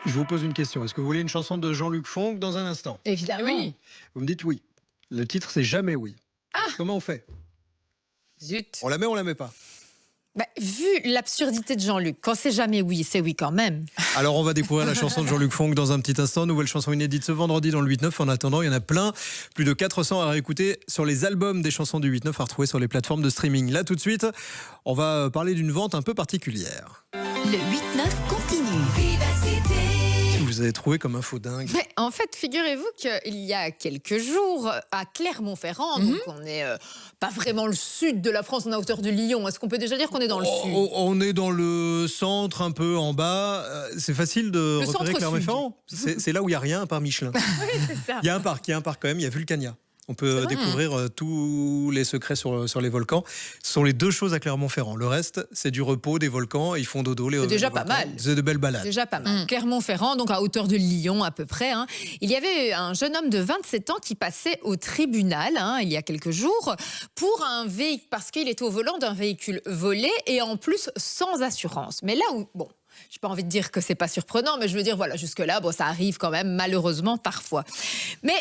je vous pose une question. Est-ce que vous voulez une chanson de Jean-Luc Fonck dans un instant? Évidemment. Oui. Vous me dites oui. Le titre, c'est Jamais oui. Ah. Comment on fait? Zut. On la met ou on la met pas? Bah, vu l'absurdité de Jean-Luc, quand c'est jamais oui, c'est oui quand même. Alors, on va découvrir la chanson de Jean-Luc Fonck dans un petit instant. Nouvelle chanson inédite ce vendredi dans le 8-9. En attendant, il y en a plein. Plus de 400 à réécouter sur les albums des chansons du 8-9 à retrouver sur les plateformes de streaming. Là, tout de suite, on va parler d'une vente un peu particulière. Le 8-9 continue. Vous avez trouvé comme info dingue. Mais en fait, figurez-vous qu'il y a quelques jours, à Clermont-Ferrand, donc on n'est pas vraiment le sud de la France, on est à hauteur de Lyon. Est-ce qu'on peut déjà dire qu'on est dans le sud? On est dans le centre, un peu en bas. C'est facile de repérer centre-sud. Clermont-Ferrand. C'est là où il n'y a rien à part Michelin. Oui, c'est ça. Il y a un parc quand même, il y a Vulcania. On peut découvrir tous les secrets sur les volcans. Ce sont les deux choses à Clermont-Ferrand. Le reste, c'est du repos, des volcans. Ils font dodo. C'est déjà les pas volcans. mal. C'est de belles balades. Déjà pas mal. Clermont-Ferrand, donc à hauteur de Lyon à peu près. Il y avait un jeune homme de 27 ans qui passait au tribunal il y a quelques jours pour un véhicule, parce qu'il était au volant d'un véhicule volé et en plus sans assurance. Mais là où, bon, j'ai pas envie de dire que c'est pas surprenant, mais je veux dire, voilà, jusque-là, bon, ça arrive quand même malheureusement parfois. Mais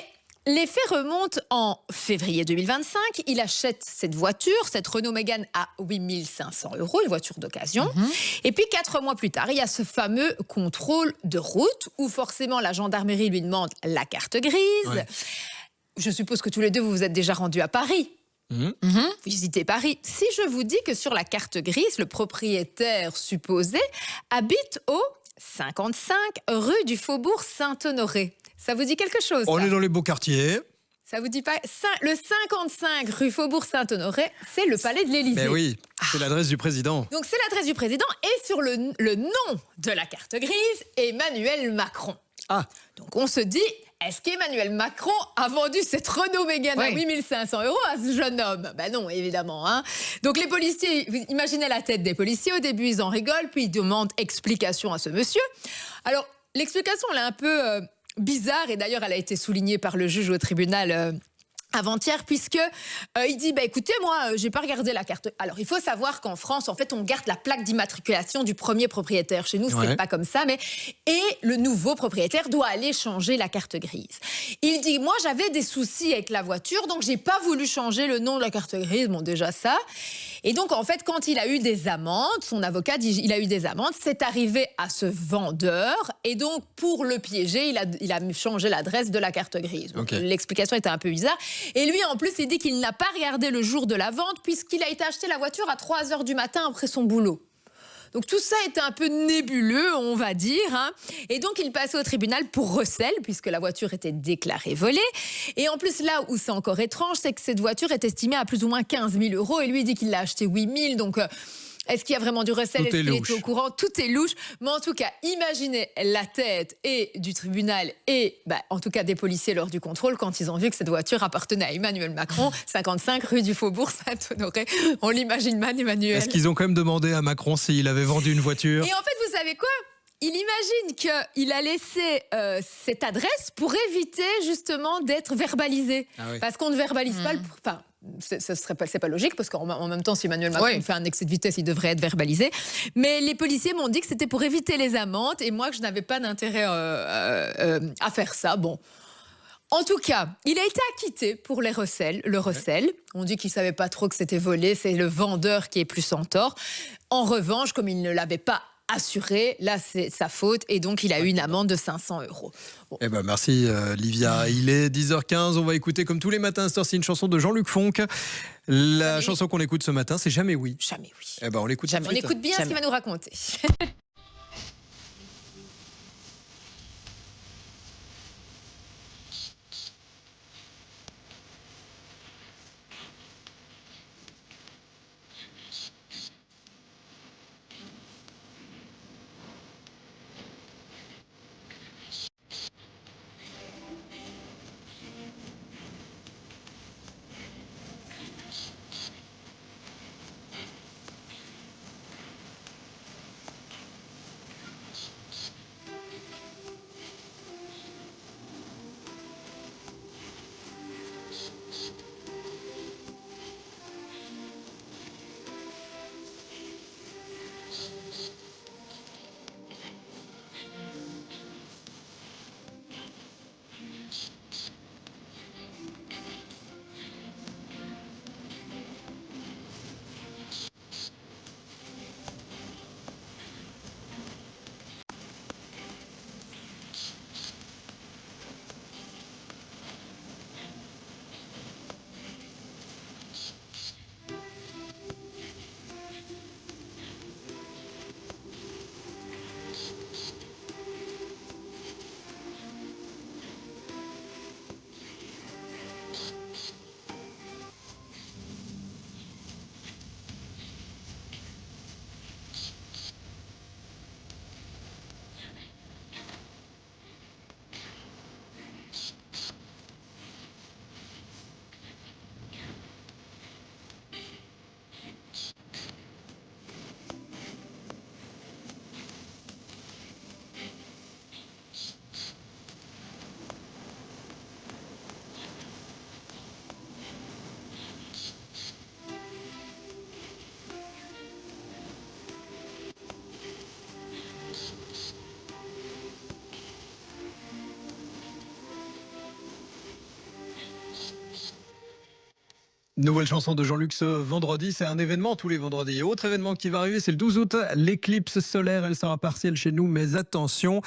les faits remontent en février 2025. Il achète cette voiture, cette Renault Mégane à 8 500 €, une voiture d'occasion. Et puis 4 mois plus tard, il y a ce fameux contrôle de route où forcément la gendarmerie lui demande la carte grise. Ouais. Je suppose que tous les deux, vous vous êtes déjà rendus à Paris. Vous visitez Paris. Si je vous dis que sur la carte grise, le propriétaire supposé habite au 55 rue du Faubourg Saint-Honoré. Ça vous dit quelque chose? On ça est dans les beaux quartiers. Ça vous dit pas? Le 55 rue Faubourg Saint-Honoré, c'est le palais de l'Élysée. Mais oui, c'est l'adresse du président. Donc c'est l'adresse du président et sur le nom de la carte grise, Emmanuel Macron. Ah, Donc on se dit, est-ce qu'Emmanuel Macron a vendu cette Renault Mégane à 8 500 € à ce jeune homme? Ben non, évidemment. Donc les policiers, vous imaginez la tête des policiers, au début ils en rigolent, puis ils demandent explication à ce monsieur. Alors l'explication elle est un peu bizarre et d'ailleurs elle a été soulignée par le juge au tribunal avant-hier, puisque il dit écoutez, moi j'ai pas regardé la carte. Alors il faut savoir qu'en France en fait on garde la plaque d'immatriculation du premier propriétaire. Chez nous c'est pas comme ça, et le nouveau propriétaire doit aller changer la carte grise. Il dit moi j'avais des soucis avec la voiture donc j'ai pas voulu changer le nom de la carte grise. Bon déjà ça. Et donc en fait quand il a eu des amendes, son avocat dit il a eu des amendes, c'est arrivé à ce vendeur et donc pour le piéger il a changé l'adresse de la carte grise. Donc, l'explication était un peu bizarre. Et lui, en plus, il dit qu'il n'a pas regardé le jour de la vente puisqu'il a été acheter la voiture à 3 h du matin après son boulot. Donc tout ça était un peu nébuleux, on va dire. Et donc il passait au tribunal pour recel, puisque la voiture était déclarée volée. Et en plus, là où c'est encore étrange, c'est que cette voiture est estimée à plus ou moins 15 000 €. Et lui, il dit qu'il l'a acheté 8 000. Donc est-ce qu'il y a vraiment du recel? Est-ce qu'il était au courant? Tout est louche. Mais en tout cas, imaginez la tête et du tribunal et en tout cas des policiers lors du contrôle quand ils ont vu que cette voiture appartenait à Emmanuel Macron, 55 rue du Faubourg Saint-Honoré. On l'imagine mal, Emmanuel. Est-ce qu'ils ont quand même demandé à Macron s'il avait vendu une voiture? Et en fait, vous savez quoi? Il imagine qu'il a laissé cette adresse pour éviter justement d'être verbalisé. Parce qu'on ne verbalise pas le... Enfin, c'est pas logique parce qu'en même temps, si Emmanuel Macron fait un excès de vitesse, il devrait être verbalisé. Mais les policiers m'ont dit que c'était pour éviter les amendes et moi que je n'avais pas d'intérêt à faire ça. Bon. En tout cas, il a été acquitté pour le recel. On dit qu'il ne savait pas trop que c'était volé. C'est le vendeur qui est plus en tort. En revanche, comme il ne l'avait pas assuré, là c'est sa faute et donc il a eu une amende de 500 €. Bon. Eh ben merci Livia. Il est 10h15, on va écouter comme tous les matins à cette heure-ci une chanson de Jean-Luc Fonck. La chanson qu'on écoute ce matin, c'est Jamais oui. Jamais oui. Eh ben on l'écoute. On écoute bien ce qu'il va nous raconter. Nouvelle chanson de Jean-Luc ce vendredi, c'est un événement tous les vendredis. Et autre événement qui va arriver, c'est le 12 août, l'éclipse solaire. Elle sera partielle chez nous, mais attention,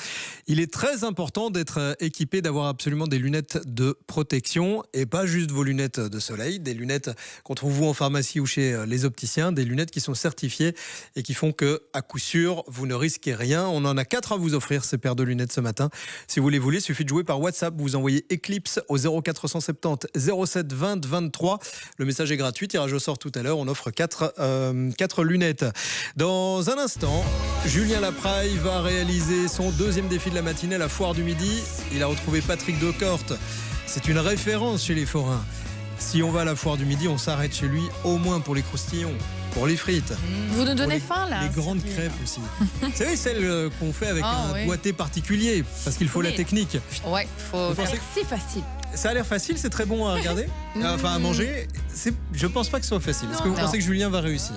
il est très important d'être équipé, d'avoir absolument des lunettes de protection et pas juste vos lunettes de soleil, des lunettes qu'on trouve vous en pharmacie ou chez les opticiens, des lunettes qui sont certifiées et qui font que, à coup sûr, vous ne risquez rien. On en a 4 à vous offrir, ces paires de lunettes ce matin. Si vous les voulez, il suffit de jouer par WhatsApp. Vous envoyez Eclipse au 0470 07 20 23. Le message est gratuit, tirage au sort tout à l'heure. On offre 4 lunettes. Dans un instant, Julien Lapraille va réaliser son deuxième défi de la matinée à la Foire du Midi. Il a retrouvé Patrick Decorte. C'est une référence chez les forains. Si on va à la Foire du Midi, on s'arrête chez lui au moins pour les croustillons, pour les frites. Vous nous donnez les, faim là. Les grandes crêpes aussi. Vous savez, celles qu'on fait avec un doigté particulier, parce qu'il faut la technique. Ouais, faut faire. C'est facile. Ça a l'air facile, c'est très bon à regarder, enfin à manger. Je pense pas que ce soit facile. Est-ce que vous pensez que Julien va réussir?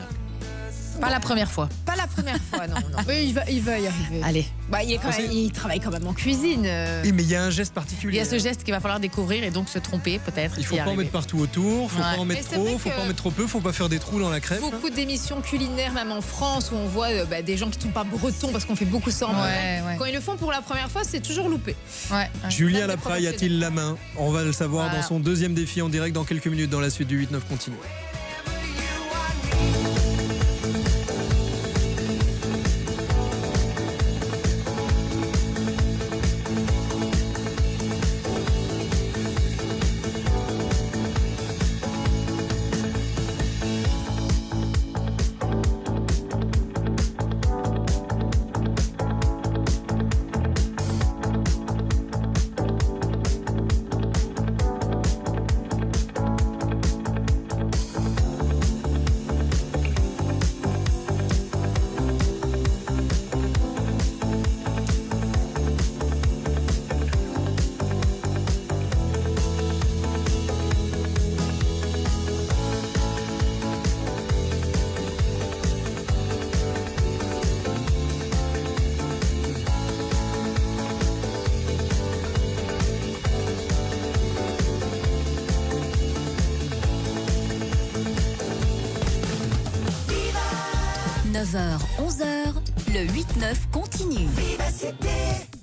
Pas la première fois. Pas la première fois, non. Mais il va y arriver. Allez. Bah, il travaille quand même en cuisine. Oui, mais il y a un geste particulier. Il y a ce geste qu'il va falloir découvrir et donc se tromper peut-être. Il faut pas en mettre partout autour, faut pas en mettre trop, faut pas en mettre trop peu, faut pas faire des trous dans la crêpe. Beaucoup d'émissions culinaires, même en France, où on voit des gens qui ne sont pas bretons parce qu'on fait beaucoup ça en Quand ils le font pour la première fois, c'est toujours loupé. Julien Lapraille a-t-il la main? On va le savoir dans son deuxième défi en direct dans quelques minutes dans la suite du 8-9 continue. – 9h, 11h, le 8-9 continue. Vivacité.